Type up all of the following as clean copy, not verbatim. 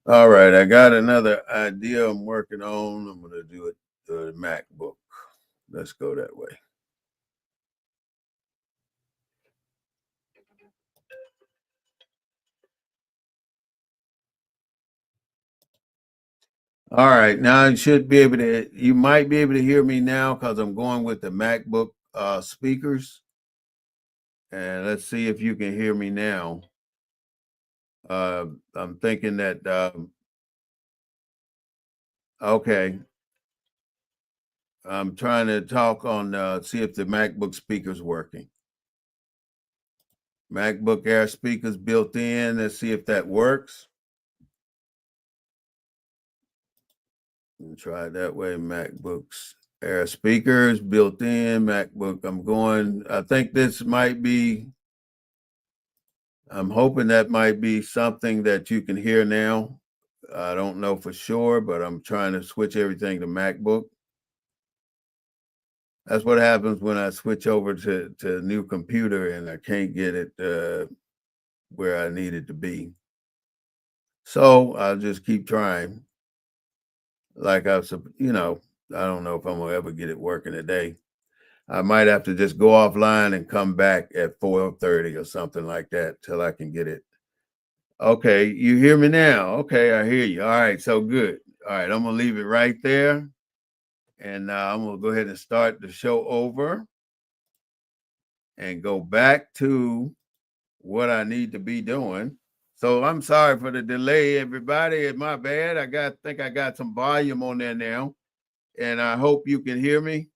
All right, I got another idea I'm working on. I'm going to do it the MacBook. Let's go that way. All right, now you might be able to hear me now because I'm going with the MacBook speakers. And let's see if you can hear me now. I'm thinking that, okay, I'm trying to talk on, see if the MacBook speaker's working. MacBook Air speakers built in. Let's see if that works. Try it that way. MacBooks Air speakers built in. MacBook. I think this might be, I'm hoping that might be something that you can hear now. I don't know for sure, but I'm trying to switch everything to MacBook. That's what happens when I switch over to a new computer and I can't get it where I need it to be. So I'll just keep trying. Like I don't know if I'm gonna ever get it working today. I might have to just go offline and come back at 4:30 or something like that till I can get it. Okay, you hear me now? Okay, I hear you. All right, so good. All right, I'm gonna leave it right there, and I'm gonna go ahead and start the show over and go back to what I need to be doing. So I'm sorry for the delay, everybody. It's my bad. Think I got some volume on there now, and I hope you can hear me.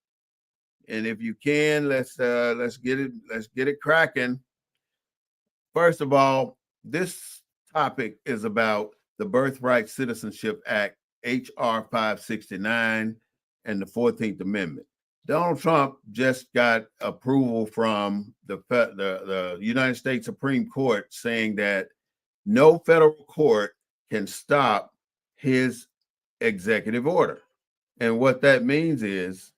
And if you can, let's get it cracking. First of all, this topic is about the Birthright Citizenship Act, HR 569, and the 14th Amendment. Donald Trump just got approval from the United States Supreme Court saying that no federal court can stop his executive order. And what that means is,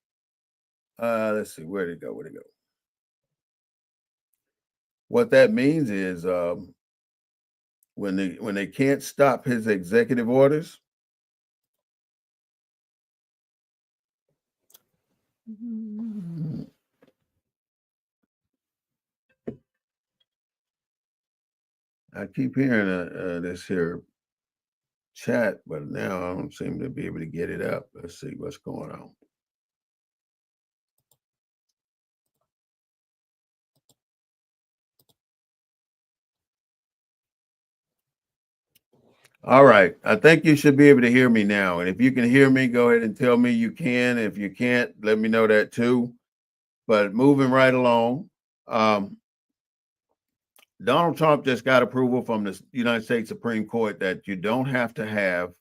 let's see, where'd it go? Where'd it go? What that means is when they can't stop his executive orders. I keep hearing this here chat, but now I don't seem to be able to get it up. Let's see what's going on. All right. I think you should be able to hear me now. And if you can hear me, go ahead and tell me you can. If you can't, let me know that too. But moving right along, Donald Trump just got approval from the United States Supreme Court that you don't have to have,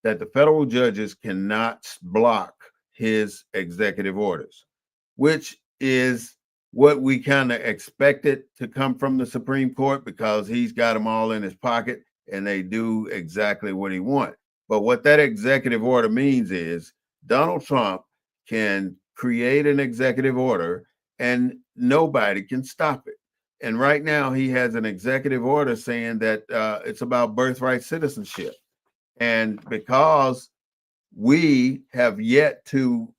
that the federal judges cannot block his executive orders, which is what we kind of expected to come from the Supreme Court because he's got them all in his pocket and they do exactly what he wants. But what that executive order means is Donald Trump can create an executive order and nobody can stop it. And right now, he has an executive order saying that it's about birthright citizenship. And because we have yet to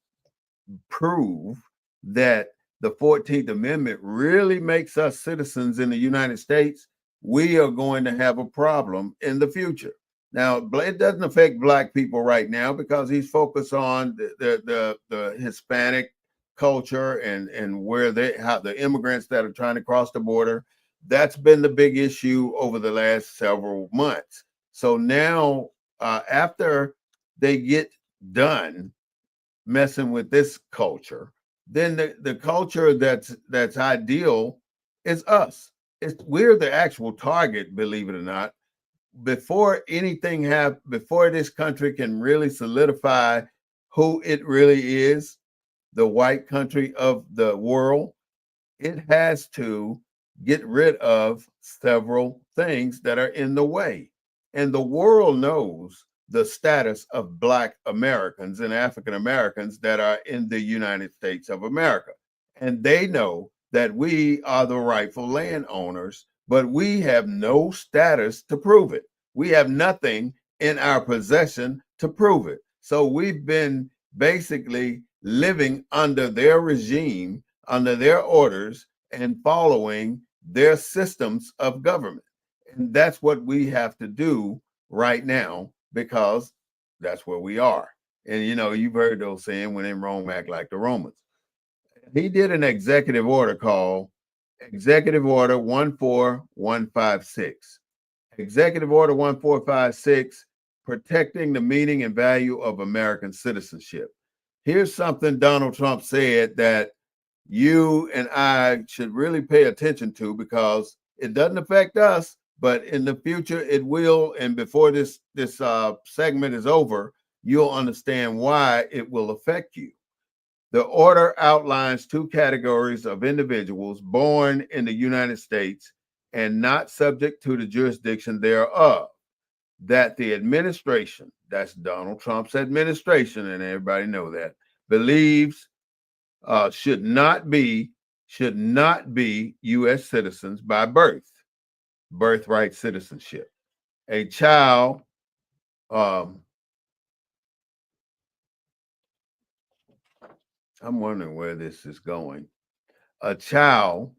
prove that the 14th Amendment really makes us citizens in the United States, we are going to have a problem in the future. Now, it doesn't affect Black people right now because he's focused on the Hispanic culture and how the immigrants that are trying to cross the border. That's been the big issue over the last several months. So now, after they get done messing with this culture, then the culture that's ideal is us. We're the actual target, believe it or not. Before this country can really solidify who it really is, the white country of the world, it has to get rid of several things that are in the way. And the world knows the status of Black Americans and African Americans that are in the United States of America. And they know that we are the rightful landowners, but we have no status to prove it. We have nothing in our possession to prove it. So we've been basically living under their regime, under their orders, and following their systems of government. And that's what we have to do right now because that's where we are. And you've heard those saying, when in Rome, act like the Romans. He did an executive order called Executive Order 14156. Executive Order 1456, protecting the meaning and value of American citizenship. Here's something Donald Trump said that you and I should really pay attention to because it doesn't affect us, but in the future it will. And before this segment is over, you'll understand why it will affect you. The order outlines two categories of individuals born in the United States and not subject to the jurisdiction thereof, that the administration, that's Donald Trump's administration, and everybody know that, believes should not be U.S. citizens by birthright citizenship. A child, I'm wondering where this is going. A child,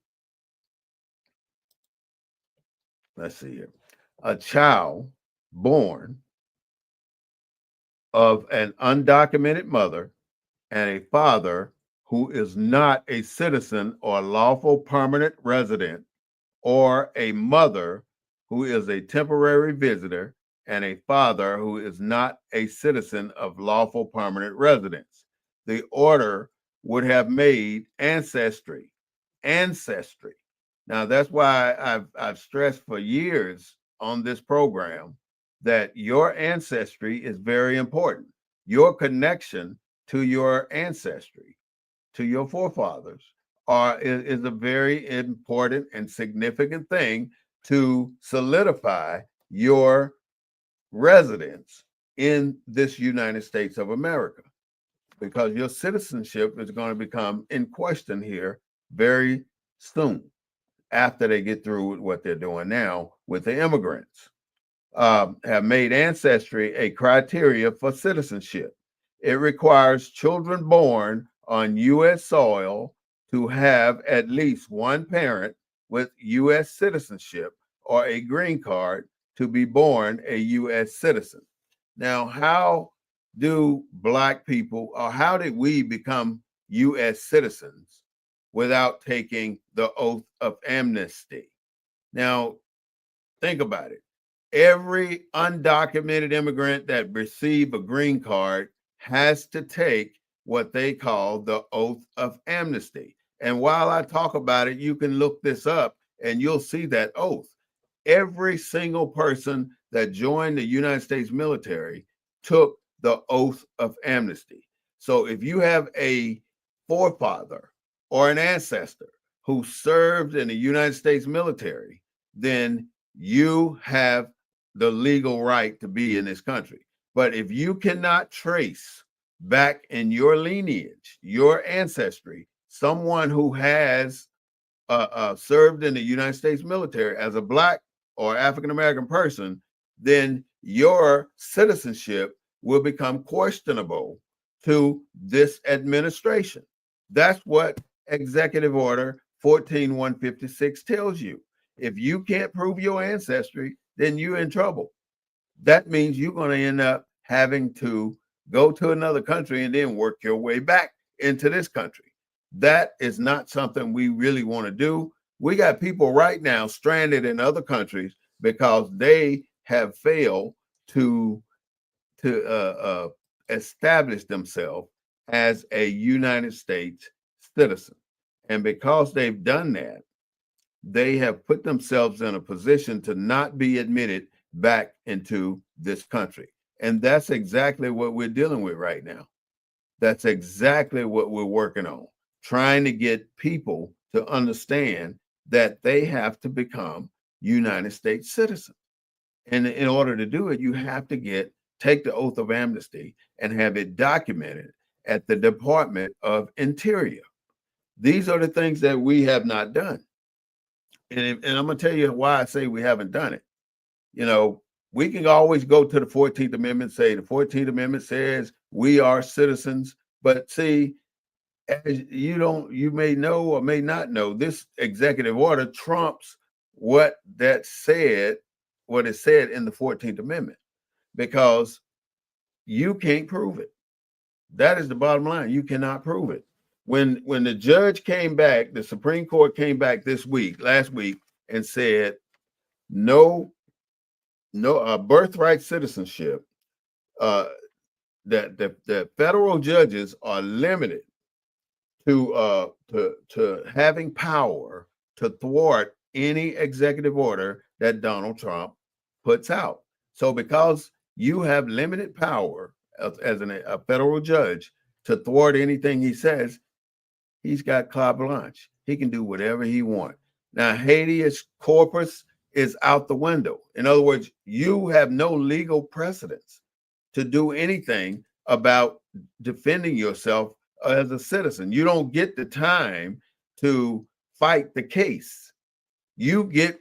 let's see here. A child born of an undocumented mother and a father who is not a citizen or lawful permanent resident, or a mother who is a temporary visitor and a father who is not a citizen of lawful permanent residence. The order would have made ancestry. Now that's why I've stressed for years on this program that your ancestry is very important. Your connection to your ancestry, to your forefathers, is a very important and significant thing to solidify your residence in this United States of America, because your citizenship is going to become in question here very soon after they get through with what they're doing now with the immigrants. Have made ancestry a criteria for citizenship. It requires children born on U.S. soil to have at least one parent with U.S. citizenship or a green card to be born a U.S. citizen. Now, how do Black people, or how did we become U.S. citizens without taking the oath of amnesty? Now, think about it. Every undocumented immigrant that receives a green card has to take what they call the oath of amnesty. And while I talk about it, you can look this up and you'll see that oath. Every single person that joined the United States military took the oath of amnesty. So if you have a forefather or an ancestor who served in the United States military, then you have the legal right to be in this country. But if you cannot trace back in your lineage, your ancestry, someone who has served in the United States military as a Black or African American person, then your citizenship will become questionable to this administration. That's what Executive Order 14156 tells you. If you can't prove your ancestry, then you're in trouble. That means you're going to end up having to go to another country and then work your way back into this country. That is not something we really want to do. We got people right now stranded in other countries because they have failed to establish themselves as a United States citizen. And because they've done that, they have put themselves in a position to not be admitted back into this country. And that's exactly what we're dealing with right now. That's exactly what we're working on, trying to get people to understand that they have to become United States citizens. And in order to do it, you have to take the oath of amnesty and have it documented at the Department of Interior. These are the things that we have not done. And I'm going to tell you why I say we haven't done it. You know, we can always go to the 14th Amendment, say the 14th Amendment says we are citizens. But see, as you may know or may not know, this executive order trumps what that said, what is said in the 14th Amendment, because you can't prove it. That is the bottom line. You cannot prove it. When the judge came back, the Supreme Court came back last week, and said no, birthright citizenship. Uh, that the federal judges are limited to having power to thwart any executive order that Donald Trump puts out. So because you have limited power as a federal judge to thwart anything he says, he's got carte blanche. He can do whatever he wants. Now, habeas corpus is out the window. In other words, you have no legal precedence to do anything about defending yourself as a citizen. You don't get the time to fight the case. You get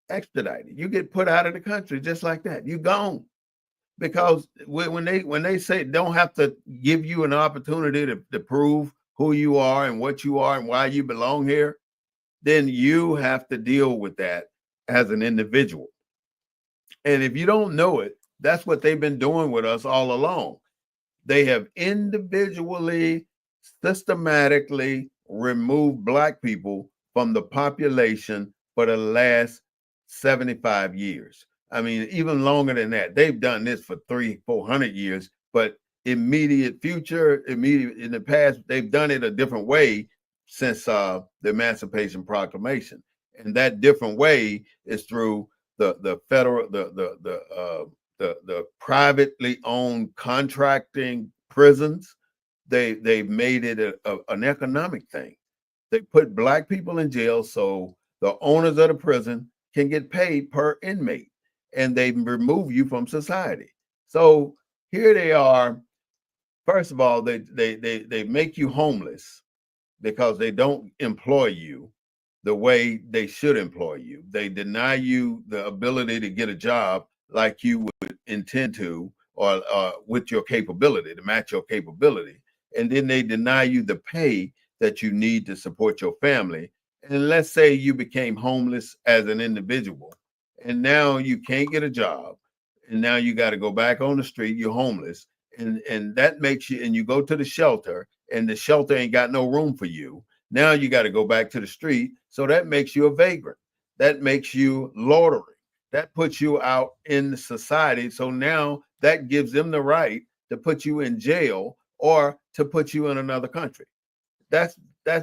extradited. You get put out of the country just like that. You're gone. Because when they say don't have to give you an opportunity to prove who you are and what you are and why you belong here, then you have to deal with that as an individual. And if you don't know it, that's what they've been doing with us all along. They have individually, systematically removed Black people from the population for the last 75 years. I mean, even longer than that. They've done this for 300-400 years, but immediate future, immediate in the past, they've done it a different way since the Emancipation Proclamation. And that different way is through the federal, the privately owned contracting prisons. They've made it an economic thing. They put Black people in jail so the owners of the prison can get paid per inmate, and they remove you from society. So here they are. First of all, they make you homeless because they don't employ you the way they should employ you. They deny you the ability to get a job like you would intend to, or with your capability, to match your capability. And then they deny you the pay that you need to support your family. And let's say you became homeless as an individual, and now you can't get a job, and now you got to go back on the street, you're homeless. And that makes you, and you go to the shelter, and the shelter ain't got no room for you. Now you got to go back to the street. So that makes you a vagrant. That makes you loitering. That puts you out in society. So now that gives them the right to put you in jail or to put you in another country. That's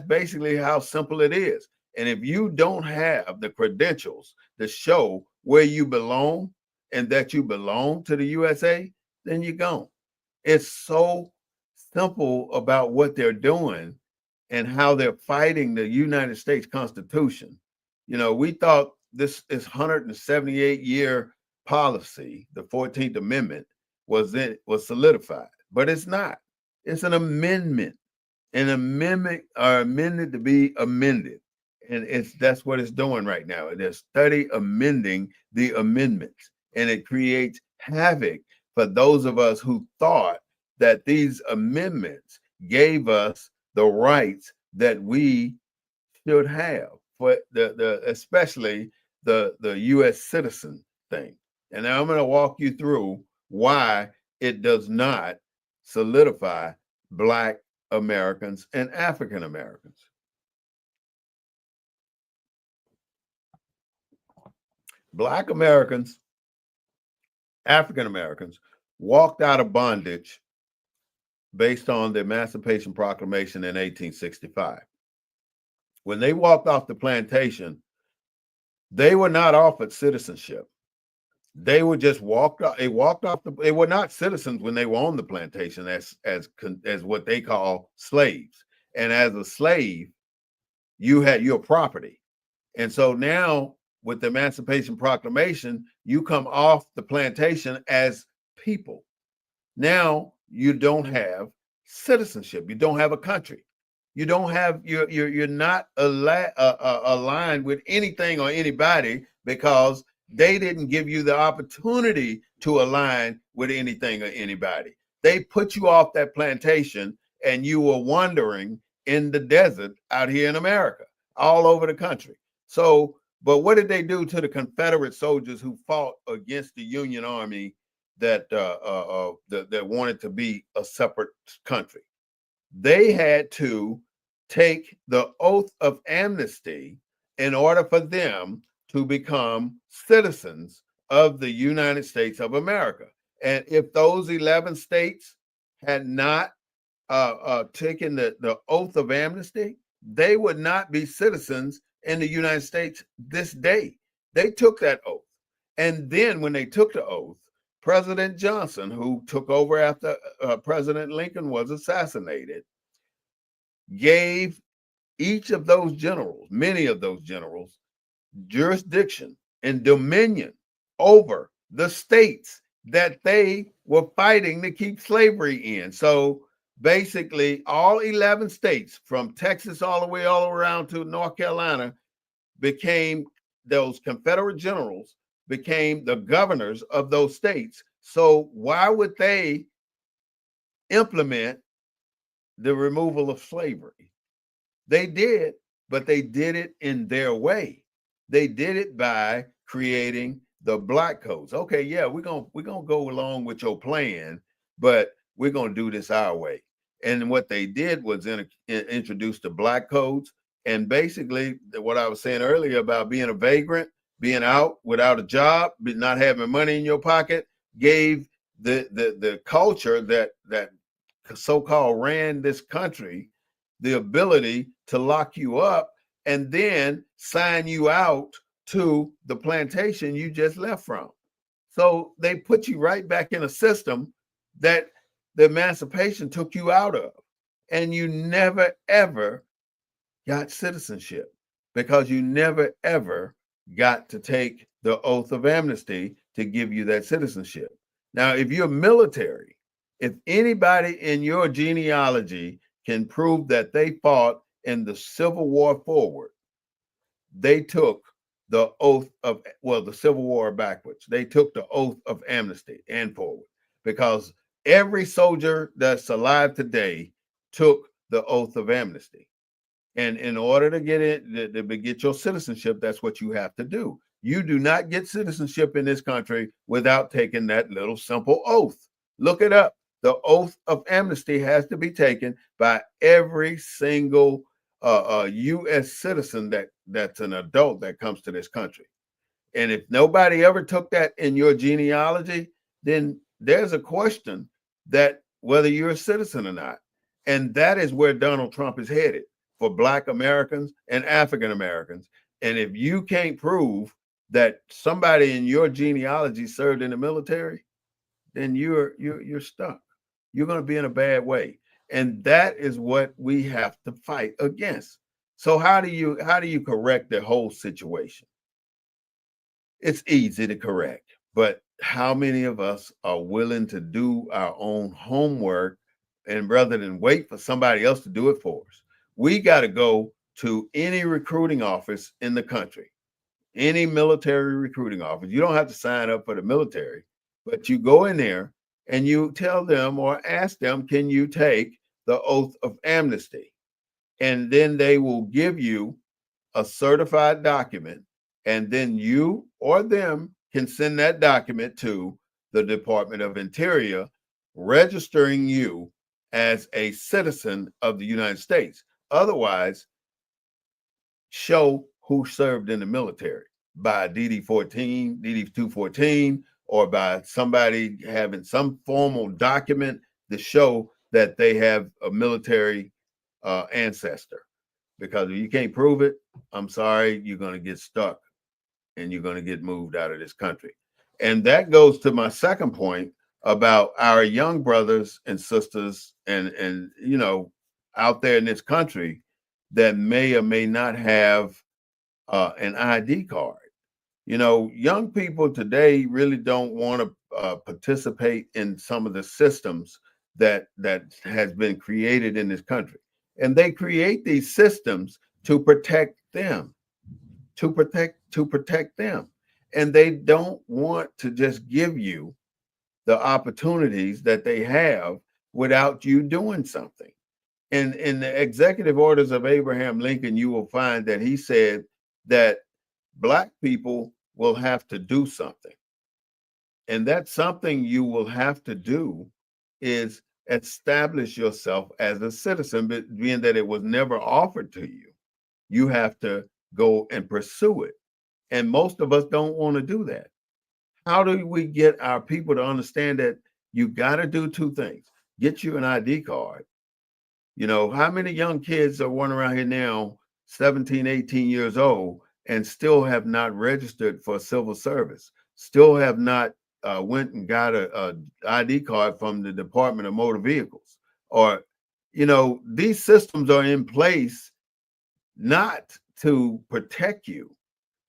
basically how simple it is. And if you don't have the credentials to show where you belong and that you belong to the USA, then you're gone. It's so simple about what they're doing and how they're fighting the United States Constitution. You know, we thought this 178-year policy, the 14th Amendment, was solidified, but it's not. It's an amendment. An amendment are amended to be amended. And that's what it's doing right now. They're amending the amendments, and it creates havoc for those of us who thought that these amendments gave us the rights that we should have, for especially the U.S. citizen thing. And now I'm going to walk you through why it does not solidify Black Americans and African Americans. Black Americans, African Americans walked out of bondage based on the Emancipation Proclamation in 1865. When they walked off the plantation, they were not offered citizenship. They were just walked off. They were not citizens when they were on the plantation as what they call slaves. And as a slave, you had your property. And so now with the Emancipation Proclamation, you come off the plantation as people. Now you don't have citizenship. You don't have a country. You don't have, you're not aligned with anything or anybody, because They didn't give you the opportunity to align with anything or anybody. They put you off that plantation and you were wandering in the desert out here in America, all over the country. So, but what did they do to the Confederate soldiers who fought against the Union Army that wanted to be a separate country? They had to take the oath of amnesty in order for them to become citizens of the United States of America. And if those 11 states had not taken the oath of amnesty, they would not be citizens in the United States this day. They took that oath. And then when they took the oath, President Johnson, who took over after President Lincoln was assassinated, gave each of those generals, many of those generals, jurisdiction and dominion over the states that they were fighting to keep slavery in. So basically, all 11 states, from Texas all around to North Carolina, became those Confederate generals became the governors of those states. So why would they implement the removal of slavery? They did, but they did it in their way. They did it by creating the black codes. Okay, yeah, we're gonna go along with your plan, but we're gonna do this our way. And what they did was introduce the black codes, and basically what I was saying earlier about being a vagrant, being out without a job, not having money in your pocket, gave the culture that so-called ran this country the ability to lock you up and then sign you out to the plantation you just left from. So they put you right back in a system that the emancipation took you out of. And you never, ever got citizenship because you never, ever got to take the oath of amnesty to give you that citizenship. Now, if you're military, if anybody in your genealogy can prove that they fought in the Civil War forward, they took the oath of, well, the Civil War backwards. They took the oath of amnesty and forward because every soldier that's alive today took the oath of amnesty. And in order to get it, to get your citizenship, that's what you have to do. You do not get citizenship in this country without taking that little simple oath. Look it up. The oath of amnesty has to be taken by every single U.S. citizen that's an adult that comes to this country. And if nobody ever took that in your genealogy, then there's a question that whether you're a citizen or not. And that is where Donald Trump is headed for Black Americans and African Americans. And if you can't prove that somebody in your genealogy served in the military, then you're stuck. You're going to be in a bad way. And that is what we have to fight against. So how do you correct the whole situation? It's easy to correct, but how many of us are willing to do our own homework and rather than wait for somebody else to do it for us? We got to go to any recruiting office in the country, any military recruiting office. You don't have to sign up for the military, but you go in there and you tell them or ask them, can you take the oath of amnesty? And then they will give you a certified document, and then you or them can send that document to the Department of Interior, registering you as a citizen of the United States. Otherwise, show who served in the military by DD-14, DD-214, or by somebody having some formal document to show that they have a military ancestor. Because if you can't prove it, I'm sorry, you're going to get stuck and you're going to get moved out of this country. And that goes to my second point about our young brothers and sisters and out there in this country that may or may not have an ID card. Young people today really don't want to participate in some of the systems that has been created in this country. And they create these systems to protect them, to protect them. and they don't want to just give you the opportunities that they have without you doing something. And in the executive orders of Abraham Lincoln, you will find that he said that Black people will have to do something. And that something you will have to do is establish yourself as a citizen, but being that it was never offered to you, you have to go and pursue it. And most of us don't want to do that. How do we get our people to understand that you got to do two things? Get you an ID card. You know, how many young kids are running around here now, 17, 18 years old, and still have not registered for civil service, still have not went and got a ID card from the Department of Motor Vehicles? Or, you know, these systems are in place not to protect you,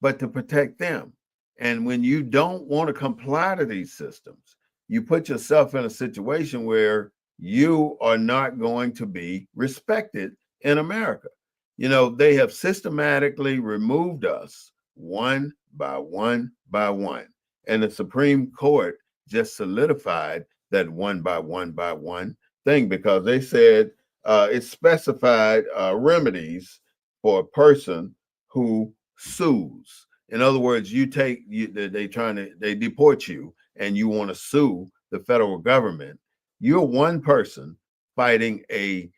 but to protect them. And when you don't want to comply to these systems, you put yourself in a situation where you are not going to be respected in America. You know, they have systematically removed us one by one by one. And the Supreme Court just solidified that one by one thing, because they said it specified remedies for a person who sues. In other words, they deport you and you want to sue the federal government. You're one person fighting a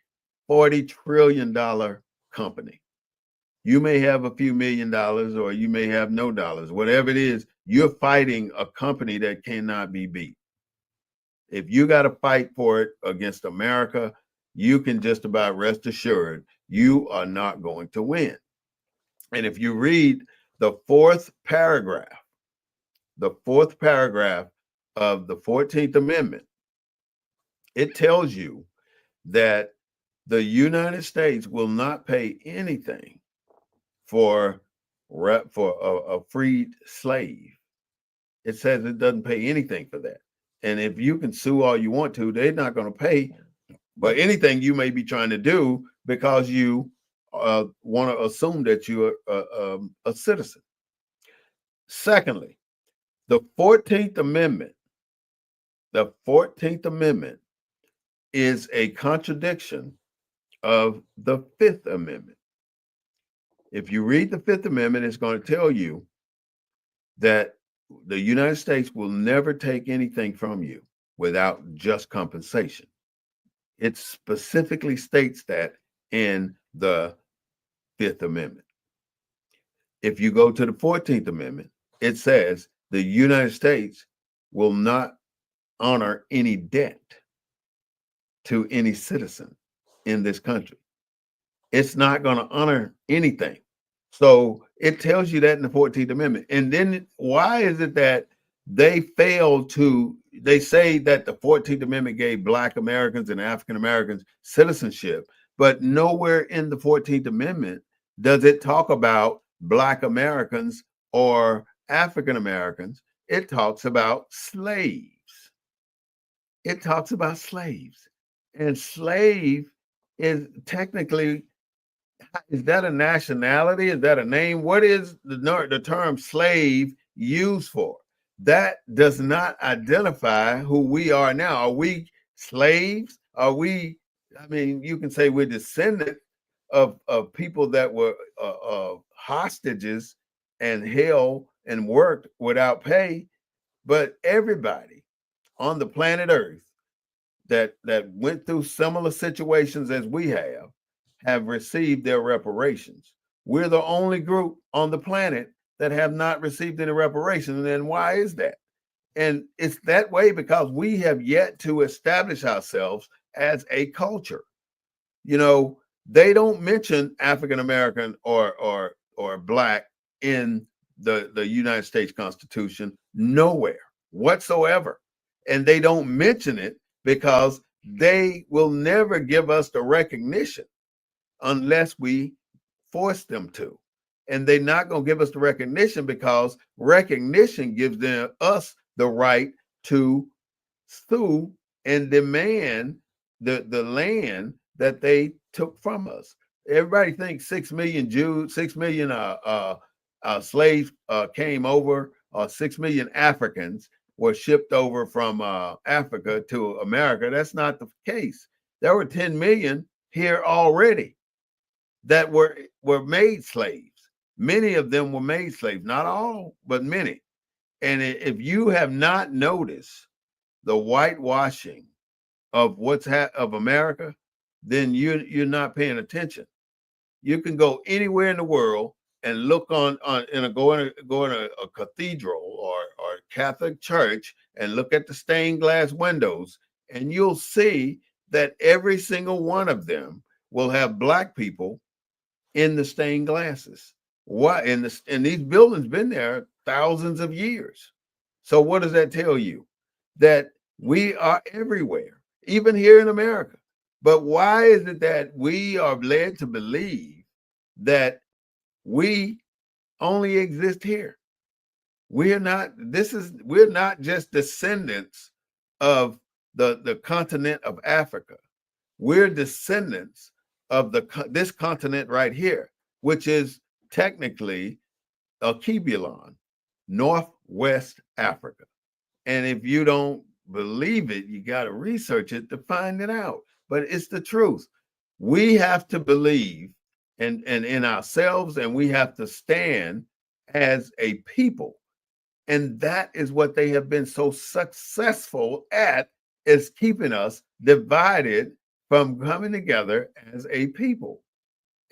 $40 trillion company. You may have a few $1,000,000 or you may have no dollars. Whatever it is, you're fighting a company that cannot be beat. If you got to fight for it against America, you can just about rest assured you are not going to win. And if you read the fourth paragraph of the 14th Amendment, it tells you that the United States will not pay anything for a freed slave. It says it doesn't pay anything for that. And if you can sue all you want to, they're not going to pay for anything you may be trying to do, because you want to assume that you're a citizen. Secondly, the 14th Amendment is a contradiction of the Fifth Amendment. If you read the Fifth Amendment, it's going to tell you that the United States will never take anything from you without just compensation. It specifically states that in the Fifth Amendment. If you go to the 14th Amendment, it says the United States will not honor any debt to any citizen in this country. It's not going to honor anything. So it tells you that in the 14th Amendment. And then why is it that they say that the 14th Amendment gave Black Americans and African Americans citizenship, but nowhere in the 14th Amendment does it talk about Black Americans or African Americans. It talks about slaves. And slave is technically, is that a nationality? Is that a name? What is the term slave used for? That does not identify who we are now. Are we slaves? Are we, I mean, you can say we're descendant of people that were hostages and held and worked without pay, but everybody on the planet Earth that went through similar situations as we have received their reparations. We're the only group on the planet that have not received any reparations. And why is that? And it's that way because we have yet to establish ourselves as a culture. You know, they don't mention African American or Black in the United States Constitution nowhere whatsoever. And they don't mention it because they will never give us the recognition unless we force them to. And they're not going to give us the recognition because recognition gives us the right to sue and demand the land that they took from us. Everybody thinks 6 million slaves came over or 6 million Africans were shipped over from Africa to America. That's not the case. There were 10 million here already that were made slaves. Many of them were made slaves, not all, but many. And if you have not noticed the whitewashing of of America, then you're not paying attention. You can go anywhere in the world and look on in a go in a cathedral or Catholic church and look at the stained glass windows, and you'll see that every single one of them will have black people in the stained glasses. Why? And these buildings been there thousands of years. So what does that tell you? That we are everywhere, even here in America. But why is it that we are led to believe that we only exist here? We're not just descendants of the continent of Africa. We're descendants of this continent right here, which is technically a Kibulon, Northwest Africa. And if you don't believe it, you got to research it to find it out. But it's the truth. We have to believe in ourselves, and we have to stand as a people. And that is what they have been so successful at, is keeping us divided from coming together as a people.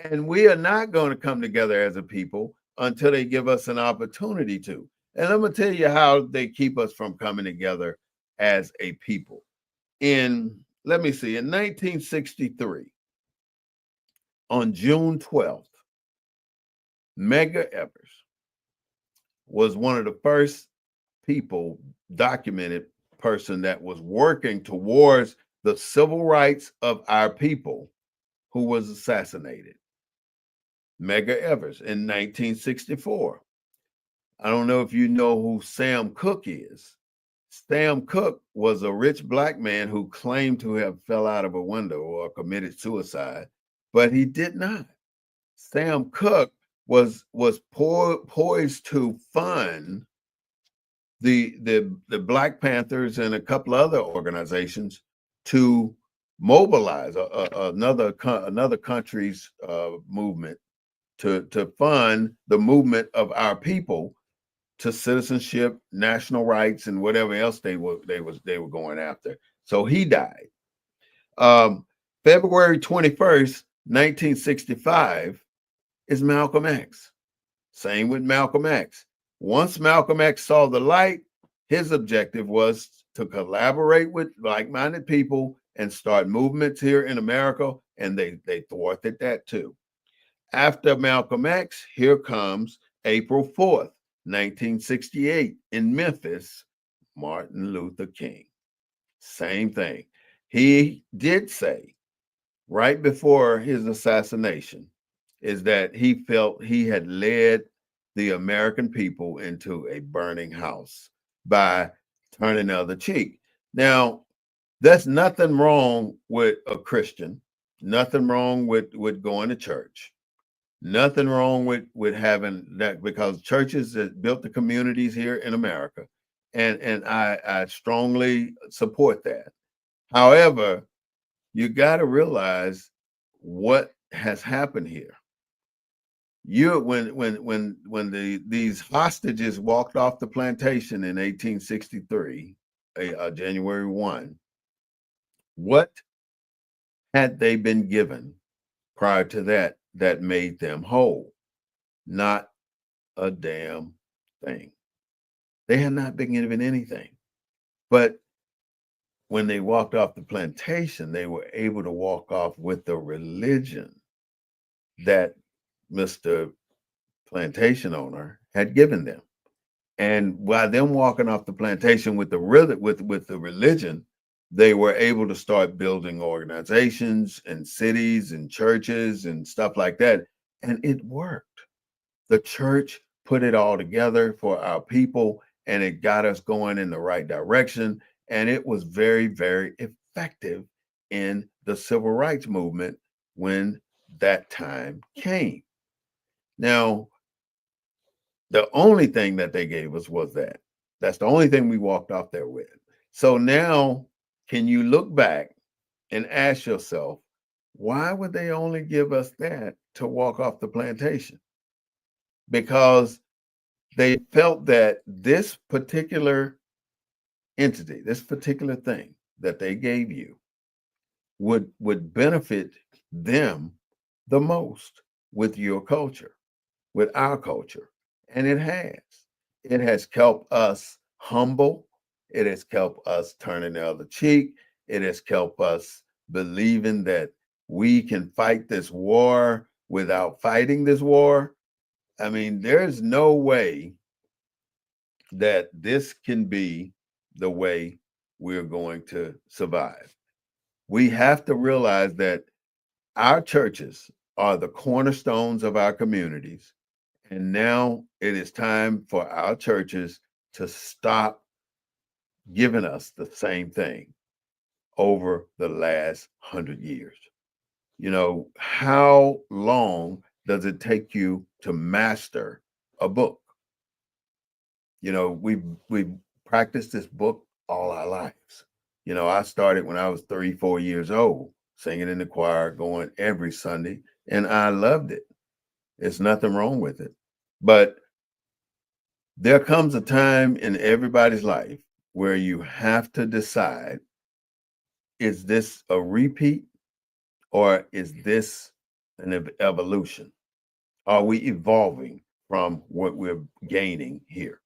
And we are not going to come together as a people until they give us an opportunity to. And I'm going to tell you how they keep us from coming together as a people. Let me see, in 1963, on June 12th, Medgar Evers was one of the first people, documented person, that was working towards the civil rights of our people, who was assassinated. Medgar Evers in 1964. I don't know if you know who Sam Cooke is. Sam Cooke was a rich black man who claimed to have fell out of a window or committed suicide, but he did not. Sam Cooke was poised to fund the Black Panthers and a couple other organizations to mobilize another country's movement to fund the movement of our people to citizenship, national rights, and whatever else they were going after. So he died. February 21st, 1965 is Malcolm X. Same with Malcolm X. Once Malcolm X saw the light, his objective was to collaborate with like-minded people and start movements here in America, and they thwarted that too. After Malcolm X, here comes April 4th, 1968 in Memphis, Martin Luther King. Same thing. He did say right before his assassination is that he felt he had led the American people into a burning house by turning the other cheek. Now, there's nothing wrong with a Christian, nothing wrong with going to church, nothing wrong with having that, because churches that built the communities here in America, and I strongly support that. However, you got to realize what has happened here. When these hostages walked off the plantation in 1863, January 1, what had they been given prior to that made them whole? Not a damn thing. They had not been given anything. But when they walked off the plantation, they were able to walk off with the religion that Mr. Plantation owner had given them. And while them walking off the plantation with the religion, they were able to start building organizations and cities and churches and stuff like that. And it worked. The church put it all together for our people, and it got us going in the right direction. And it was very, very effective in the civil rights movement when that time came. Now, The only thing that they gave us was that. That's the only thing we walked off there with. So now, can you look back and ask yourself, why would they only give us that to walk off the plantation? Because they felt that this particular entity, this particular thing that they gave you would benefit them the most with your culture, with our culture. And it has. It has helped us humble. It has helped us turn the other cheek. It has helped us believing that we can fight this war without fighting this war. I mean, there's no way that this can be the way we're going to survive. We have to realize that our churches are the cornerstones of our communities. And now it is time for our churches to stop giving us the same thing over the last 100 years. You know, how long does it take you to master a book? You know, we practiced this book all our lives. You know, I started when I was 3, 4 years old, singing in the choir, going every Sunday, and I loved it. There's nothing wrong with it. But there comes a time in everybody's life where you have to decide, is this a repeat or is this an evolution? Are we evolving from what we're gaining here?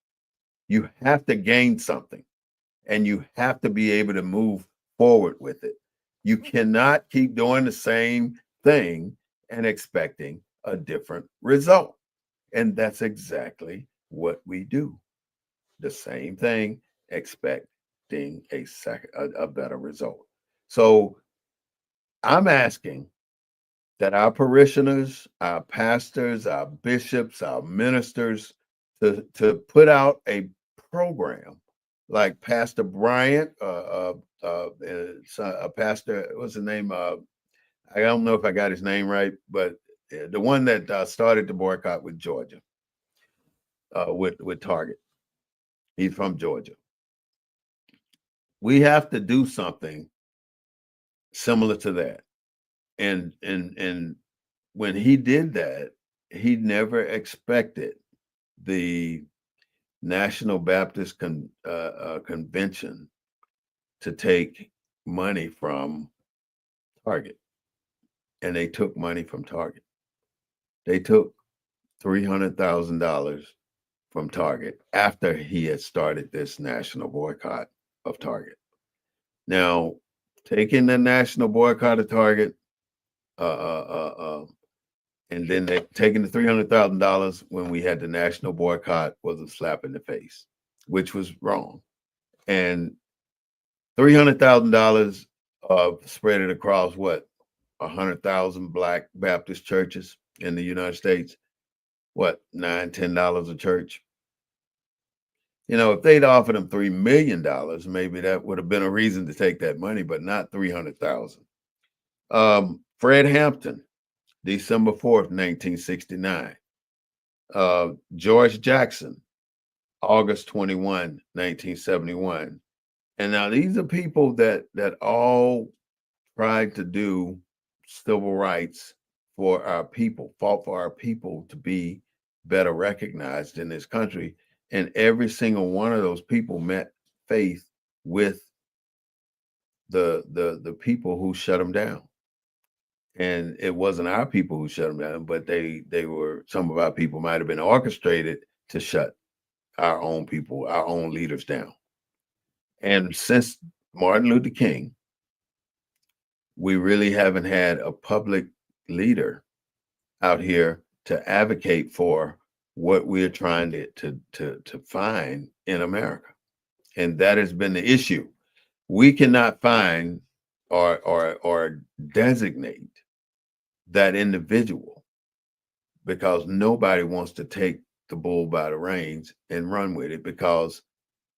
You have to gain something and you have to be able to move forward with it. You cannot keep doing the same thing and expecting a different result. And that's exactly what we do. The same thing, expecting a better result. So I'm asking that our parishioners, our pastors, our bishops, our ministers to put out a program like Pastor Bryant, a pastor, what's his name? I don't know if I got his name right, but the one that started the boycott with Georgia, with Target. He's from Georgia. We have to do something similar to that. And when he did that, he never expected the National Baptist Convention to take money from Target, and they took money from Target. They took $300,000 from Target after he had started this national boycott of Target. Now, taking the national boycott of Target, uh, uh, uh, uh, and then they taking the $300,000 when we had the national boycott was a slap in the face, which was wrong. And $300,000 spread it across what 100,000 Black Baptist churches in the United States. What, $9, $10 a church? You know, if they'd offered them $3 million, maybe that would have been a reason to take that money, but not 300,000. Fred Hampton, December 4th, 1969. George Jackson, August 21, 1971. And now these are people that all tried to do civil rights for our people, fought for our people to be better recognized in this country. And every single one of those people met faith with the people who shut them down. And it wasn't our people who shut them down, but they were, some of our people might have been orchestrated to shut our own people, our own leaders down. And since Martin Luther King, we really haven't had a public leader out here to advocate for what we're trying to find in America. And that has been the issue. We cannot find or designate that individual because nobody wants to take the bull by the reins and run with it, because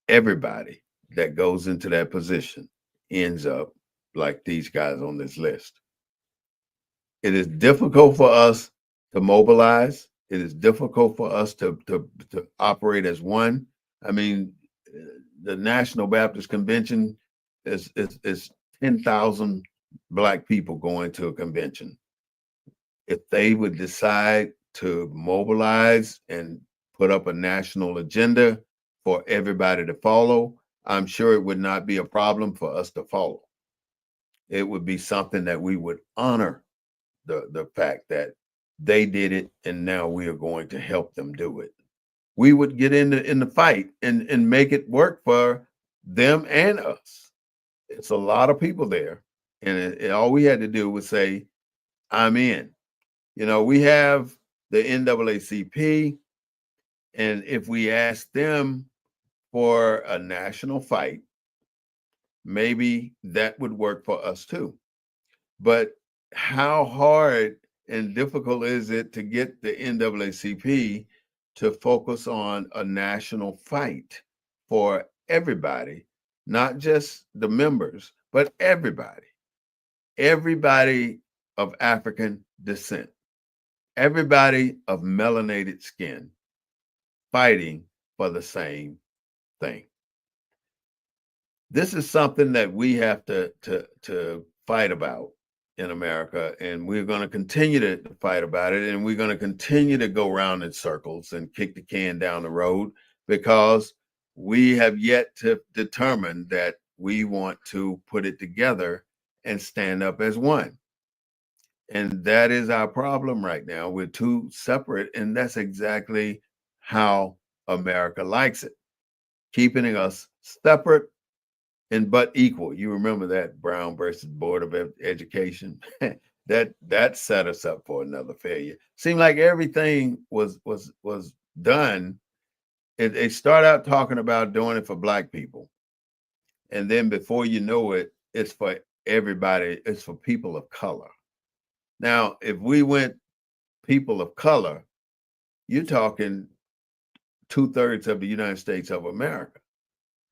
everybody that goes into that position ends up like these guys on this list. It is difficult for us to mobilize. It is difficult for us to operate as one. I mean, the National Baptist Convention is 10,000 Black people going to a convention. If they would decide to mobilize and put up a national agenda for everybody to follow, I'm sure it would not be a problem for us to follow. It would be something that we would honor the fact that they did it and now we are going to help them do it. We would get in the fight and make it work for them and us. It's a lot of people there. And all we had to do was say, I'm in. You know, we have the NAACP, and if we ask them for a national fight, maybe that would work for us too. But how hard and difficult is it to get the NAACP to focus on a national fight for everybody, not just the members, but everybody of African descent, everybody of melanated skin fighting for the same thing. This is something that we have to fight about in America, and we're going to continue to fight about it, and we're going to continue to go around in circles and kick the can down the road because we have yet to determine that we want to put it together and stand up as one. And that is our problem right now. We're too separate, and that's exactly how America likes it, keeping us separate and but equal. You remember that Brown versus Board of Education? that set us up for another failure. Seemed like everything was done. They start out talking about doing it for Black people, and then before you know it, it's for everybody. It's for people of color. Now, if we went people of color, you're talking 2/3 of the United States of America.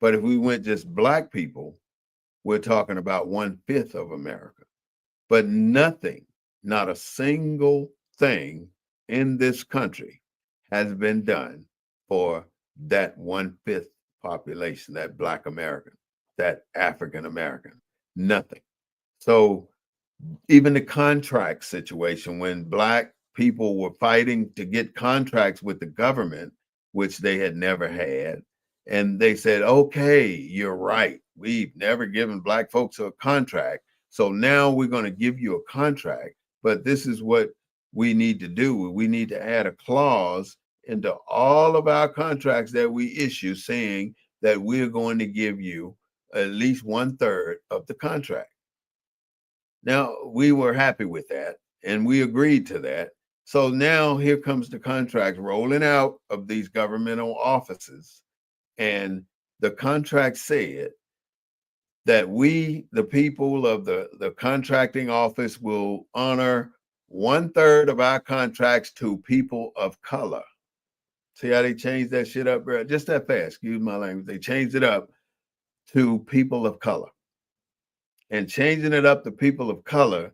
But if we went just Black people, we're talking about 1/5 of America. But nothing, not a single thing in this country has been done for that 1/5 population, that Black American, that African American, nothing. So even the contract situation, when Black people were fighting to get contracts with the government, which they had never had, and they said, okay, you're right. We've never given Black folks a contract. So now we're going to give you a contract. But this is what we need to do. We need to add a clause into all of our contracts that we issue saying that we're going to give you at least 1/3 of the contract. Now, we were happy with that and we agreed to that. So now here comes the contract rolling out of these governmental offices. And the contract said that we, the people of the contracting office, will honor 1/3 of our contracts to people of color. See how they changed that shit up, bro? Just that fast, excuse my language. They changed it up to people of color. And changing it up to people of color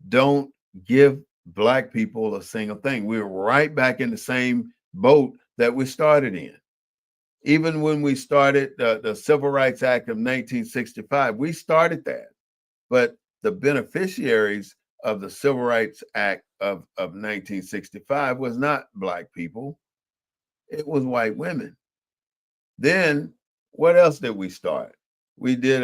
don't give Black people a single thing. We're right back in the same boat that we started in. Even when we started the Civil Rights Act of 1965, we started that. But the beneficiaries of the Civil Rights Act of 1965 was not Black people. It was white women. Then what else did we start? We did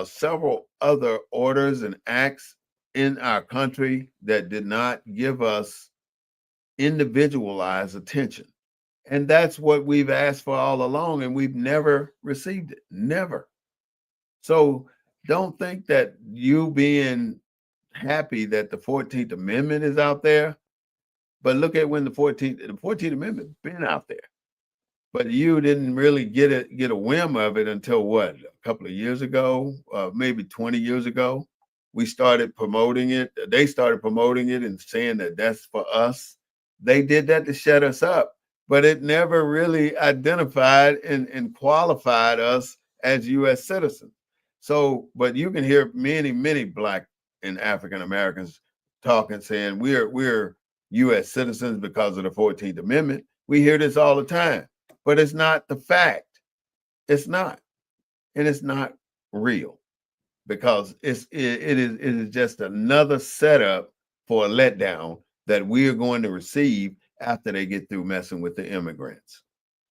several other orders and acts in our country that did not give us individualized attention. And that's what we've asked for all along, and we've never received it. Never. So don't think that you being happy that the 14th Amendment is out there, but look at when the 14th Amendment been out there. But you didn't really get a whim of it until what, a couple of years ago, maybe 20 years ago. We started promoting it. They started promoting it and saying that that's for us. They did that to shut us up, but it never really identified and qualified us as U.S. citizens. So, but you can hear many Black and African Americans talking, saying we're U.S. citizens because of the 14th Amendment. We hear this all the time, but it's not the fact. It's not, and it's not real because it is just another setup for a letdown that we are going to receive after they get through messing with the immigrants.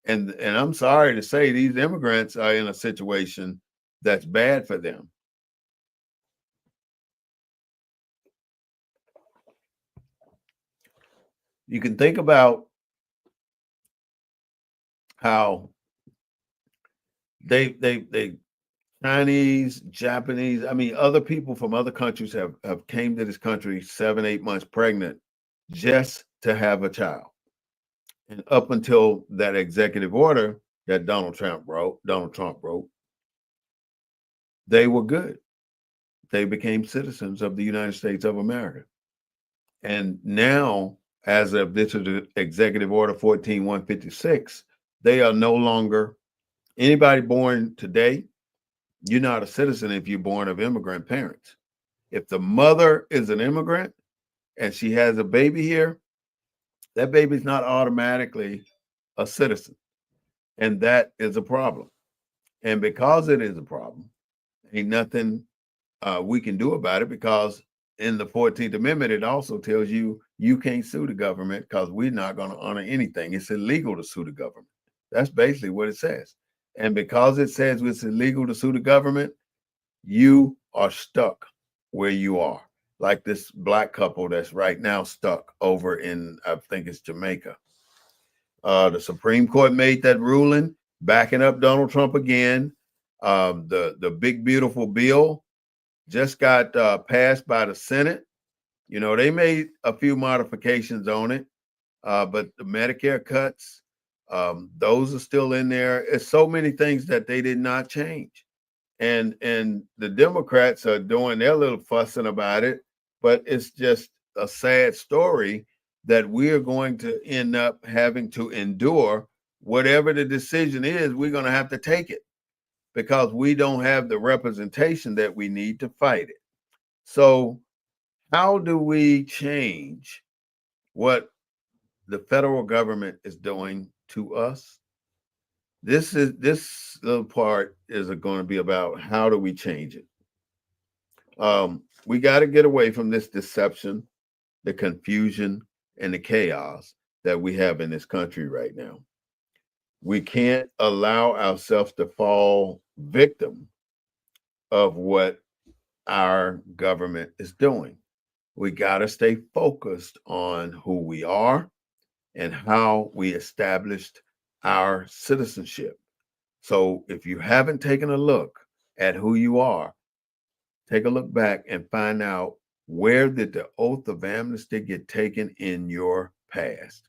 And I'm sorry to say these immigrants are in a situation that's bad for them. You can think about how they Chinese, Japanese, I mean, other people from other countries have came to this country 7, 8 months pregnant just to have a child. And up until that executive order that Donald Trump wrote, they were good. They became citizens of the United States of America. And now, as of this is the executive order 14156, they are no longer anybody born today. You're not a citizen if you're born of immigrant parents. If the mother is an immigrant and she has a baby here, that baby's not automatically a citizen. And that is a problem. And because it is a problem, ain't nothing we can do about it because in the 14th Amendment, it also tells you you can't sue the government because we're not going to honor anything. It's illegal to sue the government. That's basically what it says. And because it says it's illegal to sue the government, you are stuck where you are. Like this black couple that's right now stuck over in, I think it's Jamaica. The Supreme Court made that ruling, backing up Donald Trump again. The big beautiful bill just got passed by the Senate. You know, they made a few modifications on it, but the Medicare cuts, those are still in there. It's so many things that they did not change. And the Democrats are doing their little fussing about it, but it's just a sad story that we're going to end up having to endure whatever the decision is. We're going to have to take it because we don't have the representation that we need to fight it. So how do we change what the federal government is doing to us? This little part is going to be about how do we change it. We got to get away from this deception, the confusion, and the chaos that we have in this country right now. We can't allow ourselves to fall victim of what our government is doing. We got to stay focused on who we are and how we established our citizenship. So if you haven't taken a look at who you are, take a look back and find out where did the oath of amnesty get taken in your past.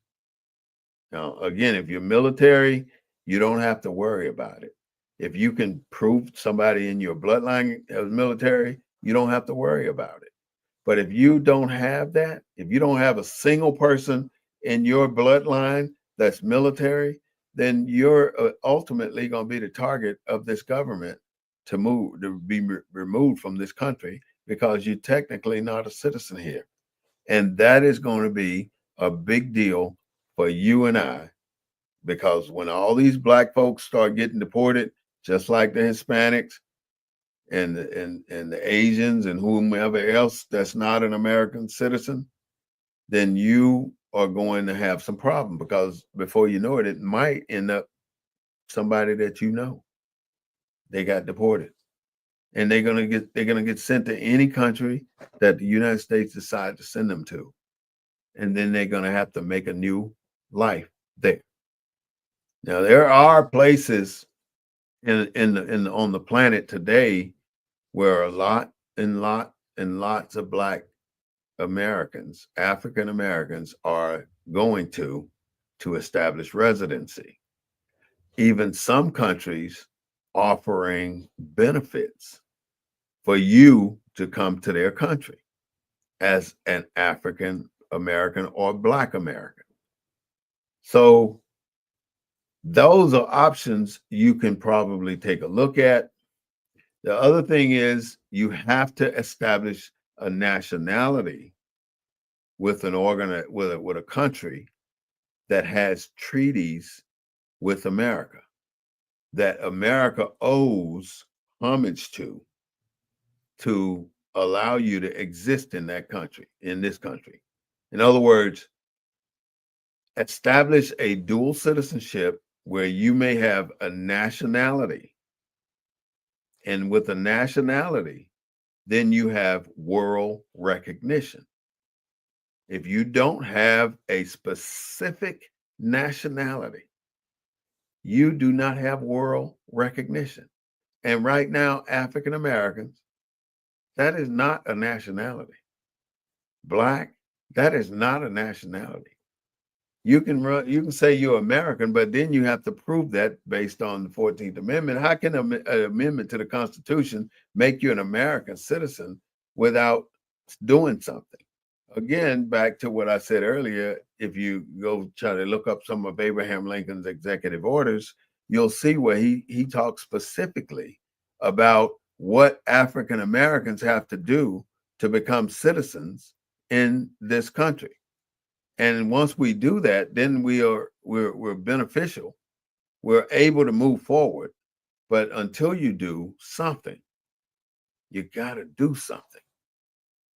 Now, again, if you're military, you don't have to worry about it. If you can prove somebody in your bloodline as military, you don't have to worry about it. But if you don't have that, if you don't have a single person in your bloodline that's military, then you're ultimately going to be the target of this government to be removed from this country because you're technically not a citizen here. And that is going to be a big deal for you and I, because when all these black folks start getting deported, just like the Hispanics and the Asians and whomever else that's not an American citizen, then you are going to have some problem because before you know it, it might end up somebody that you know. They got deported. And they're gonna get sent to any country that the United States decide to send them to. And then they're gonna have to make a new life there. Now there are places in on the planet today where lots of black Americans, African Americans, are going to establish residency. Even some countries offering benefits for you to come to their country as an African American or Black American. So those are options you can probably take a look at. The other thing is you have to establish a nationality with an with a country that has treaties with America, that America owes homage to allow you to exist in that country, in this country. In other words, establish a dual citizenship where you may have a nationality. And with a nationality, then you have world recognition. If you don't have a specific nationality, you do not have world recognition. And right now, African Americans, that is not a nationality. Black, that is not a nationality. You can say you're American, but then you have to prove that based on the 14th Amendment. How can an amendment to the Constitution make you an American citizen without doing something? Again, back to what I said earlier, if you go try to look up some of Abraham Lincoln's executive orders, you'll see where he talks specifically about what African Americans have to do to become citizens in this country. And once we do that, then we're beneficial. We're able to move forward. But until you do something, you got to do something.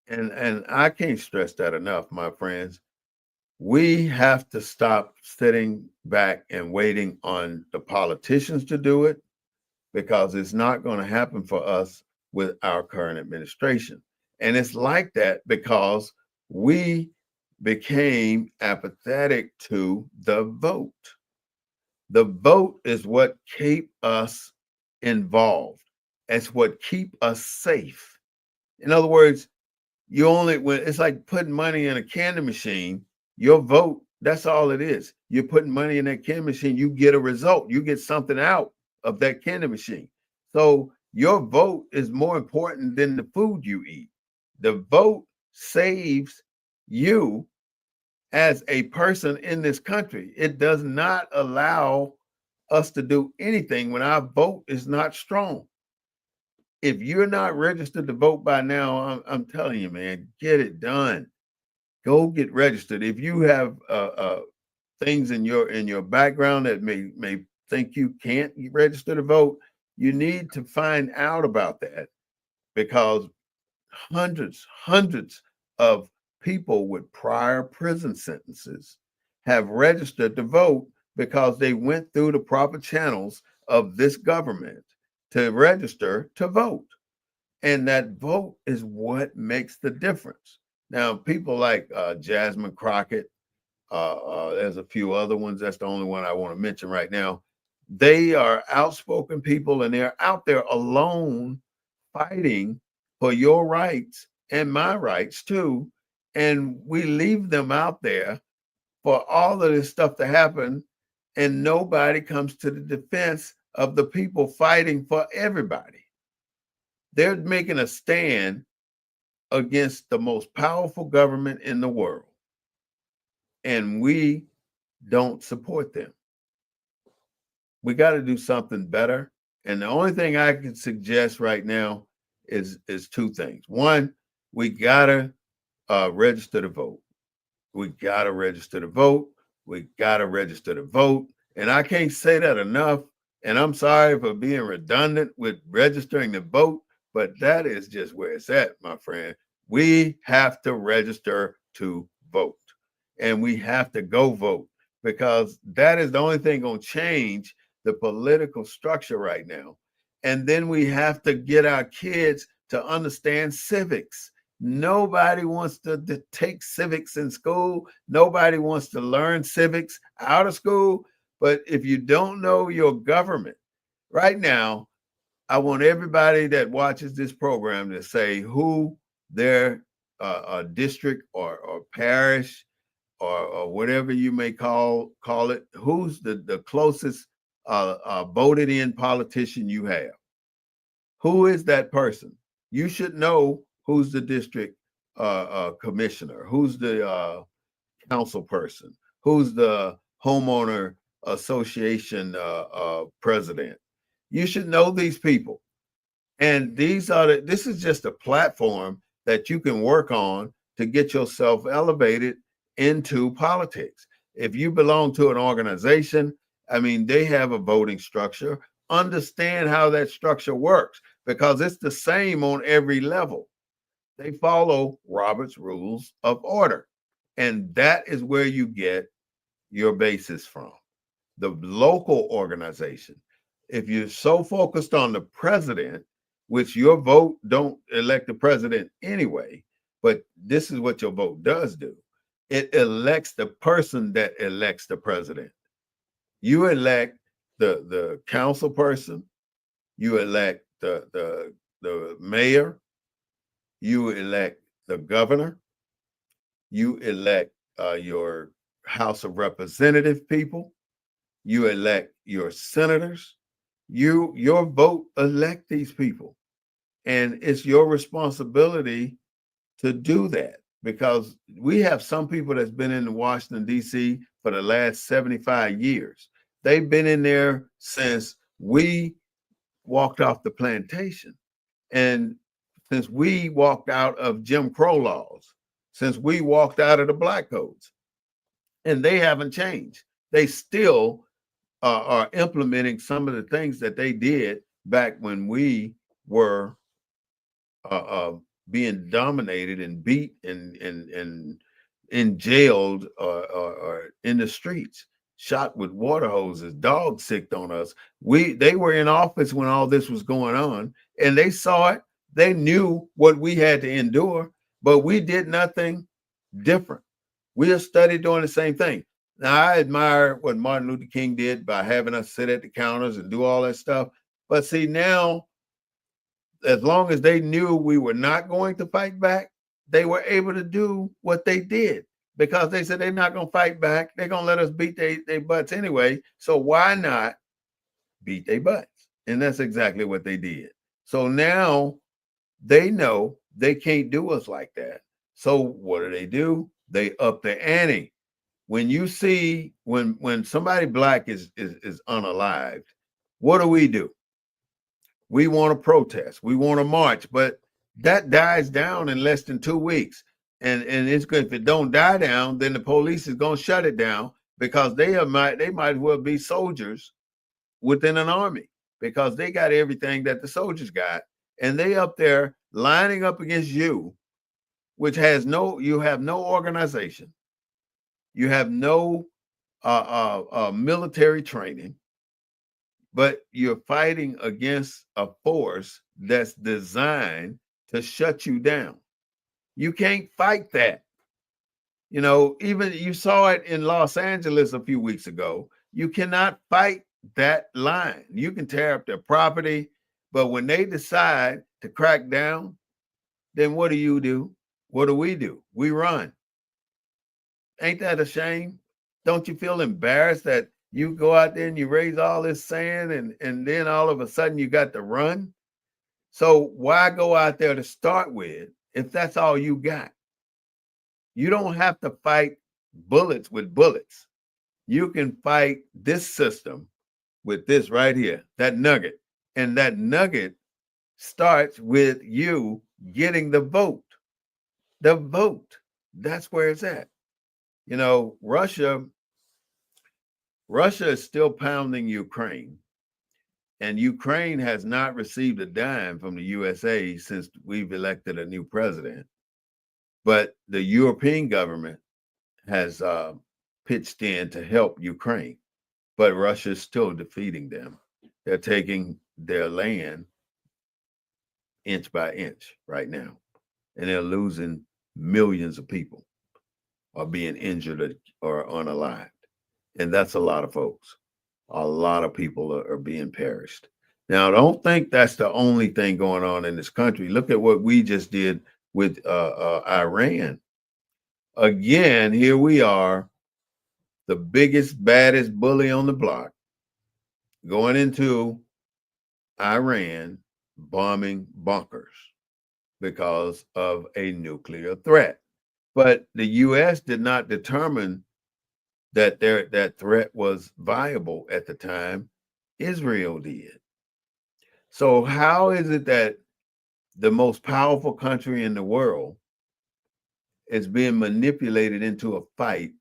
And I can't stress that enough, my friends. We have to stop sitting back and waiting on the politicians to do it, because it's not going to happen for us with our current administration. And it's like that because we became apathetic to the vote. The vote is what keep us involved. It's what keep us safe. In other words, when it's like putting money in a candy machine, your vote, that's all it is. You're putting money in that candy machine, you get a result, you get something out of that candy machine. So your vote is more important than the food you eat. The vote saves you as a person in this country. It does not allow us to do anything when our vote is not strong. If you're not registered to vote by now, I'm telling you, man, get it done. Go get registered. If you have things in your background that may think you can't register to vote, you need to find out about that, because hundreds of people with prior prison sentences have registered to vote because they went through the proper channels of this government to register to vote. And that vote is what makes the difference. Now, people like Jasmine Crockett, there's a few other ones. That's the only one I want to mention right now. They are outspoken people, and they're out there alone fighting for your rights and my rights too. And we leave them out there for all of this stuff to happen, and nobody comes to the defense of the people fighting for everybody. They're making a stand against the most powerful government in the world, and we don't support them. We got to do something better. And the only thing I can suggest right now is two things. One, we gotta register to vote. We gotta register to vote. We gotta register to vote. And I can't say that enough. And I'm sorry for being redundant with registering to vote, but that is just where it's at, my friend. We have to register to vote, and we have to go vote, because that is the only thing going to change the political structure right now. And then we have to get our kids to understand civics. Nobody wants to take civics in school. Nobody wants to learn civics out of school. But if you don't know your government, right now, I want everybody that watches this program to say who their district or parish or whatever you may call it, who's the closest voted in politician you have. Who is that person? You should know who's the district commissioner, who's the council person, who's the homeowner association president. You should know these people. And this is just a platform that you can work on to get yourself elevated into politics. If you belong to an organization, I mean, they have a voting structure. Understand how that structure works because it's the same on every level. They follow Robert's rules of order. And that is where you get your basis from the local organization. If you're so focused on the president, which your vote don't elect the president anyway, but this is what your vote does do. It elects the person that elects the president. You elect the council person, you elect the mayor, you elect the governor, you elect your House of Representative people, you elect your senators, your vote elect these people. And it's your responsibility to do that because we have some people that's been in Washington, D.C. for the last 75 years. They've been in there since we walked off the plantation. And since we walked out of Jim Crow laws, since we walked out of the black codes, and they haven't changed. They still are implementing some of the things that they did back when we were uh, uh, being dominated and beat and jailed or in the streets, shot with water hoses, dogs sicked on us. They were in office when all this was going on, and they saw it. They knew what we had to endure, but we did nothing different. We are studied doing the same thing. Now, I admire what Martin Luther King did by having us sit at the counters and do all that stuff. But see, now, as long as they knew we were not going to fight back, they were able to do what they did because they said they're not going to fight back. They're going to let us beat their butts anyway. So why not beat their butts? And that's exactly what they did. So now they know they can't do us like that. So what do? They up the ante. When you see when somebody black is unalived, what do? We want to protest, we want to march, but that dies down in less than 2 weeks. And it's good if it don't die down, then the police is gonna shut it down because they might as well be soldiers within an army because they got everything that the soldiers got, and they up there lining up against you, which you have no organization, you have no military training, but you're fighting against a force that's designed to shut you down. You can't fight that. You know, even you saw it in Los Angeles a few weeks ago. You cannot fight that line. You can tear up their property, but when they decide to crack down, then what do? What do? We run. Ain't that a shame? Don't you feel embarrassed that you go out there and you raise all this sand and then all of a sudden you got to run? So why go out there to start with if that's all you got? You don't have to fight bullets with bullets. You can fight this system with this right here, that nugget. And that nugget starts with you getting the vote. The vote. That's where it's at. You know, Russia is still pounding Ukraine, and Ukraine has not received a dime from the USA since we've elected a new president. But the European government has pitched in to help Ukraine, but Russia is still defeating them. They're taking their land inch by inch right now, and they're losing millions of people, are being injured or unalived. And that's a lot of folks. A lot of people are being perished. Now, don't think that's the only thing going on in this country. Look at what we just did with Iran. Again, here we are, the biggest, baddest bully on the block, going into Iran, bombing bunkers because of a nuclear threat. But the U.S. did not determine that that threat was viable at the time. Israel did. So how is it that the most powerful country in the world is being manipulated into a fight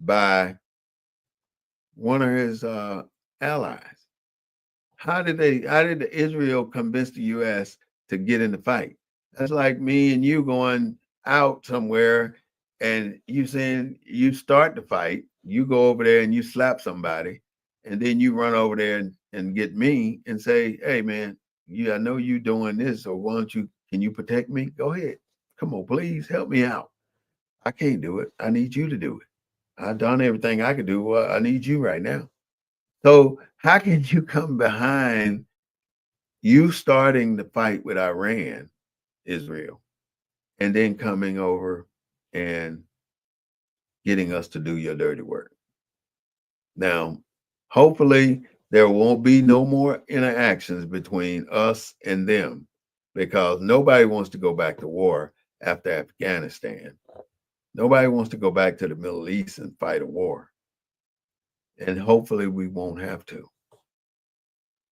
by one of his allies. How did Israel convince the US to get in the fight? That's like me and you going out somewhere and you saying you start the fight, you go over there and you slap somebody, and then you run over there and get me and say, hey man, I know you doing this, or why don't you can you protect me? Go ahead. Come on, please help me out. I can't do it. I need you to do it. I've done everything I could do. Well, I need you right now. So how can you come behind you starting the fight with Iran, Israel, and then coming over and getting us to do your dirty work? Now, hopefully, there won't be no more interactions between us and them because nobody wants to go back to war after Afghanistan. Nobody wants to go back to the Middle East and fight a war. And hopefully, we won't have to.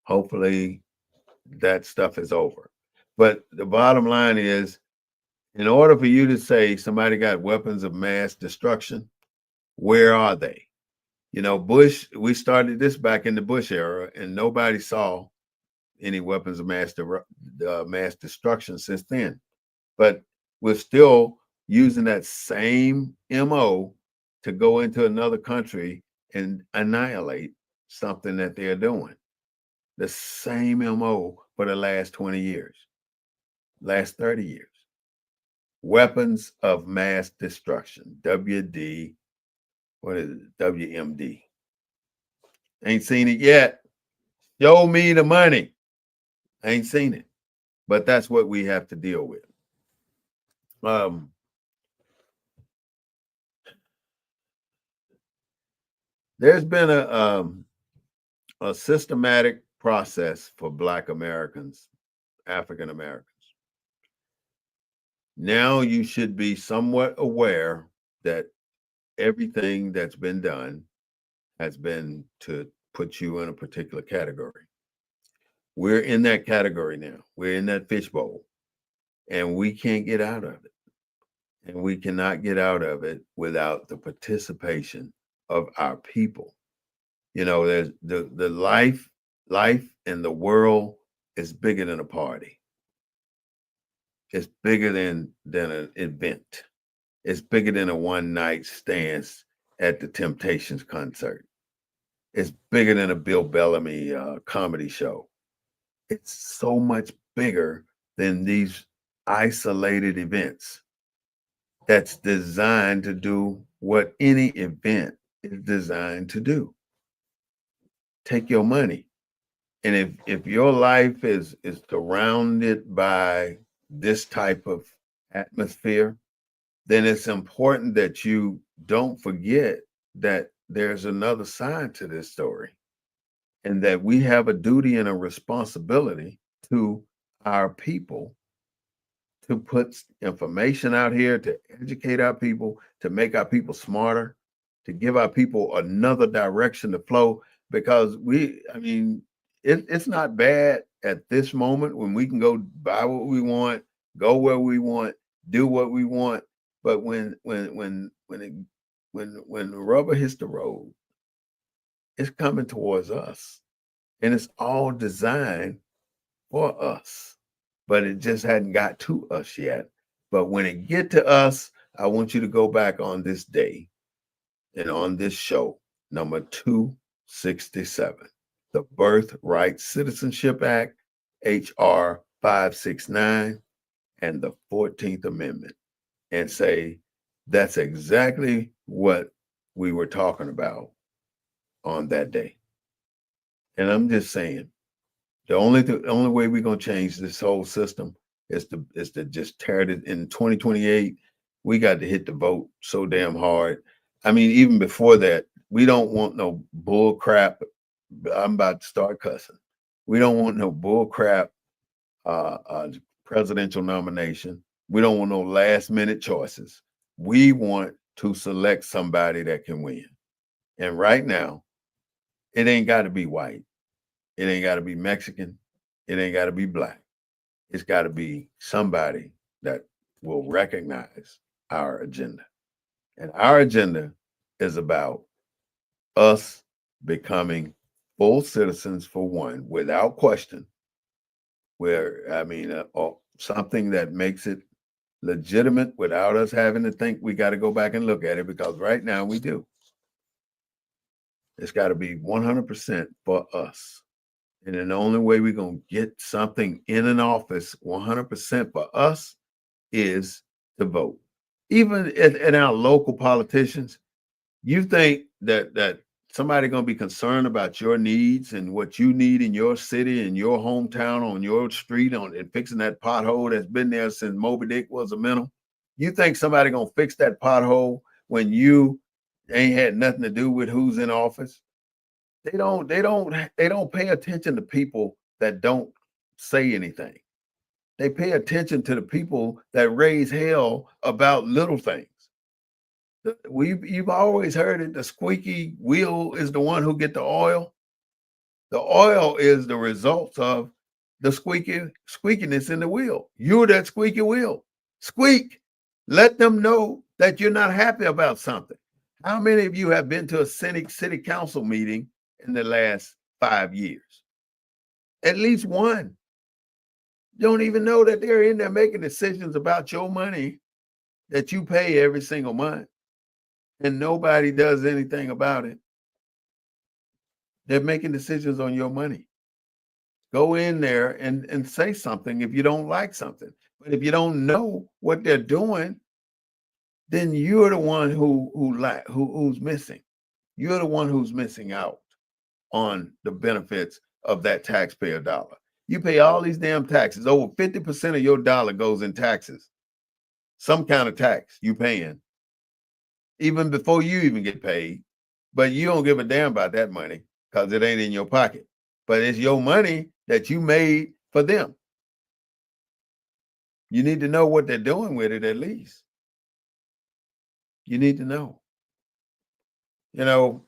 Hopefully, that stuff is over. But the bottom line is, in order for you to say somebody got weapons of mass destruction, where are they? You know, Bush, we started this back in the Bush era, and nobody saw any weapons of mass destruction since then. But we're still using that same MO to go into another country and annihilate something that they're doing. The same MO for the last 20 years, last 30 years. Weapons of mass destruction, WD, what is it? WMD. Ain't seen it yet. Show me the money. Ain't seen it. But that's what we have to deal with. Um, there's been a systematic process for Black Americans, African Americans. Now you should be somewhat aware that everything that's been done has been to put you in a particular category. We're in that category now. We're in that fishbowl, and we can't get out of it. And we cannot get out of it without the participation of our people. You know, there's the life in the world is bigger than a party. It's bigger than an event. It's bigger than a one night stance at the Temptations concert. It's bigger than a Bill Bellamy comedy show. It's so much bigger than these isolated events that's designed to do what any event is designed to do. Take your money. And if your life is surrounded by this type of atmosphere, then it's important that you don't forget that there's another side to this story and that we have a duty and a responsibility to our people to put information out here, to educate our people, to make our people smarter, to give our people another direction to flow. Because it's not bad at this moment when we can go buy what we want, go where we want, do what we want. But when the rubber hits the road, it's coming towards us, and it's all designed for us, but it just hadn't got to us yet. But when it get to us, I want you to go back on this day and on this show, number 267, the Birthright Citizenship Act, HR 569, and the 14th Amendment, and say that's exactly what we were talking about on that day. And I'm just saying, the only way we're gonna change this whole system is to just tear it in 2028. We got to hit the vote so damn hard. I mean, even before that, we don't want no bull crap. I'm about to start cussing. We don't want no bull crap presidential nomination. We don't want no last minute choices. We want to select somebody that can win. And right now, it ain't got to be white. It ain't got to be Mexican. It ain't got to be black. It's got to be somebody that will recognize our agenda. And our agenda is about us becoming full citizens, for one, without question, or something that makes it legitimate without us having to think we got to go back and look at it, because right now we do. It's got to be 100% for us. And then the only way we're going to get something in an office 100% for us is to vote. Even in our local politicians, you think that somebody going to be concerned about your needs and what you need in your city, in your hometown, on your street, and fixing that pothole that's been there since Moby Dick was a minnow? You think somebody going to fix that pothole when you ain't had nothing to do with who's in office? They don't pay attention to people that don't say anything. They pay attention to the people that raise hell about little things. You've always heard it, the squeaky wheel is the one who get the oil. The oil is the results of the squeakiness in the wheel. You're that squeaky wheel. Squeak. Let them know that you're not happy about something. How many of you have been to a city council meeting in the last 5 years? At least one. You don't even know that they're in there making decisions about your money that you pay every single month, and nobody does anything about it. They're making decisions on your money. Go in there and say something if you don't like something. But if you don't know what they're doing, then you're the one who's missing. You're the one who's missing out on the benefits of that taxpayer dollar. You pay all these damn taxes. Over 50% of your dollar goes in taxes. Some kind of tax you paying, even before you even get paid. But you don't give a damn about that money because it ain't in your pocket. But it's your money that you made for them. You need to know what they're doing with it at least. You need to know. Know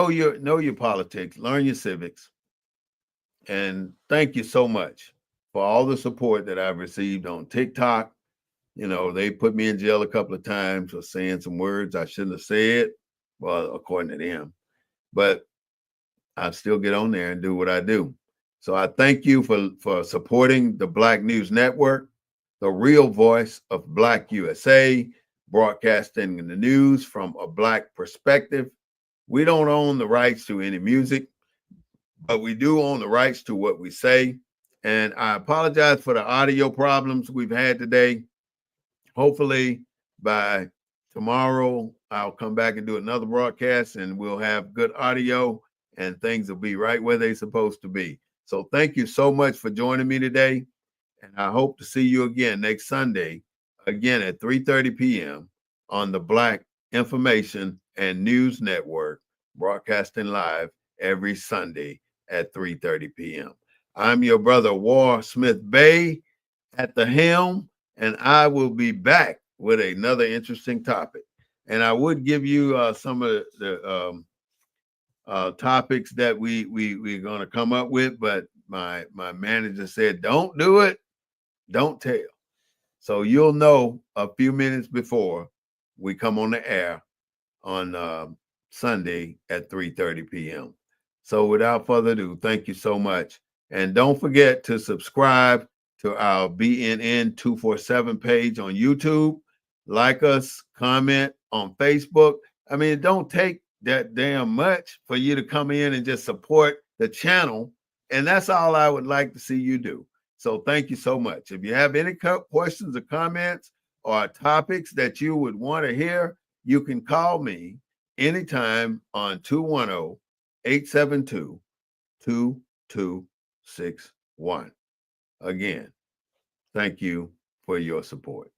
your politics, learn your civics, and thank you so much for all the support that I've received on TikTok. They put me in jail a couple of times for saying some words I shouldn't have said, well, according to them. But I still get on there and do what I do. So I thank you for supporting the Black News Network, the real voice of Black USA, broadcasting the news from a Black perspective. We don't own the rights to any music, but we do own the rights to what we say. And I apologize for the audio problems we've had today. Hopefully by tomorrow, I'll come back and do another broadcast and we'll have good audio and things will be right where they're supposed to be. So thank you so much for joining me today. And I hope to see you again next Sunday, again at 3:30 p.m. on the Black Information and News Network, broadcasting live every Sunday at 3:30 p.m. I'm your brother, War Smith Bay, at the helm, and I will be back with another interesting topic. And I would give you some of the topics that we're going to come up with, but my manager said, don't do it, don't tell. So you'll know a few minutes before we come on the air on Sunday at 3:30 p.m. So without further ado, thank you so much. And don't forget to subscribe to our BNN 247 page on YouTube. Like us, comment on Facebook. I mean, it don't take that damn much for you to come in and just support the channel. And that's all I would like to see you do. So thank you so much. If you have any questions or comments or topics that you would want to hear, you can call me anytime on 210-872-2261. Again, thank you for your support.